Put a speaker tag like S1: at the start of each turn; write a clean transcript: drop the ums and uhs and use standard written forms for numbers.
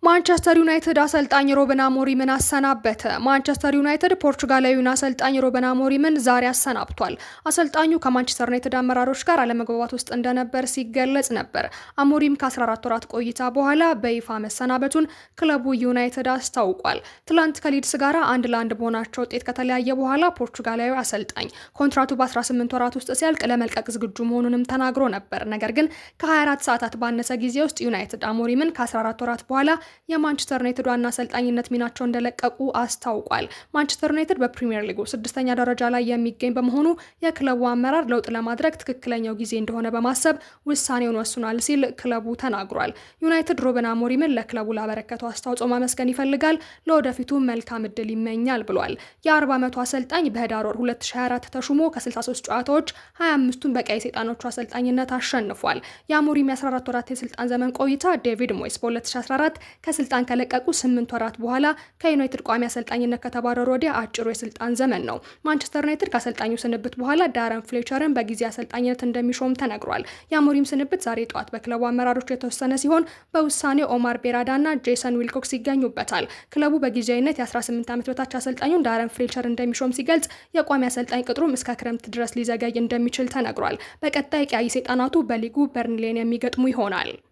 S1: ማንቸስተር ዩናይትድ አሰልጣኝ ሩበን አሞሪምን አሰናበተ። ማንቸስተር ዩናይትድ ፖርቹጋላዊውን አሰልጣኝ ሩበን አሞሪምን ዛሬ አሰናብቷል። አሰልጣኙ ከማንቸስተር ዩናይትድ አመራሮች ጋር አለመግባባት ውስጥ እንደነበር ሲገለጽ ነበር። አሞሪም ከ14 ወራት ቆይታ በኋላ በይፋ መሰናበቱን ክለቡ ዩናይትድ አስታውቋል። ትላንት ከሊድስ ጋር 1-1 በሆናቸው ውጤት ከተለያየ በኋላ ፖርቹጋላዊ አሰልጣኝ ኮንትራቱ በ18 ወራት ውስጥ ሲያልቅ ለመልቀቅ ዝግጁ መሆኑንም ተናግሮ ነበር። ነገር ግን ከ24 ሰዓታት ባነሰ ጊዜ ውስጥ ዩናይትድ አሞሪምን ከ14 ወራት በኋላ የማንቸስተር ዩናይትድ ዋና አሰልጣኝነት ሚናቸው እንደለቀቁ አስታውቋል። ማንቸስተር ዩናይትድ በፕሪሚየር ሊጉ 6ኛ ደረጃ ላይ የሚገኝ በመሆኑ የክለቡ አመራር ለውጥ ለማድረግ ትክክለኛው ጊዜ እንደሆነ በማሰብ ውሳኔውን ወስኗል ሲል ክለቡ ተናግሯል። ዩናይትድ ሩበን አሞሪምን ለክለቡ ላበረከተው አስተዋጽኦ ማመስገን ይፈልጋል፣ ለወደፊቱ መልካም እድል ይመኛል ብሏል። የ40 ዓመቱ አሰልጣኝ በህዳር ወር 2024 ተሹሞ ከ63 ጨዋታዎች 25ቱን በቀይ ሰይጣኖቹ አሰልጣኝነት አሸንፏል። የአሞሪም የ14 ወራት የስልጣን ዘመን ቆይታ ዴቪድ ሞይስ በ2014 ከስልጣን ከለቀቁ 8 ወራት በኋላ ከዩናይትድ ቋሚ አሰልጣኝነት ከተባረሩ ወዲያ አጭሩ የስልጣን ዘመን ነው። ማንቸስተር ዩናይትድ ከአሰልጣኙ ስንብት በኋላ ዳረን ፍሌቸርን በጊዜ አሰልጣኝነት እንደሚሾም ተነግሯል። የአሞሪም ስንብት ዛሬ ጠዋት በክለቡ አመራሮች የተወሰነ ሲሆን በውሳኔው ኦማር ቤራዳና ጄሰን ዊልኮክስ ይገኙበታል። ክለቡ በጊዜያዊነት የ18 ዓመት በታች አሰልጣኙን ዳረን ፍሌቸር እንደሚሾም ሲገልጽ የቋሚ አሰልጣኝ ቅጥሩም እስከ ክረምት ድረስ ሊዘገይ እንደሚችል ተነግሯል። በቀጣይ ቀያይ ሰይጣናቱ በሊጉ በርንሌን የሚገጥሙ ይሆናል።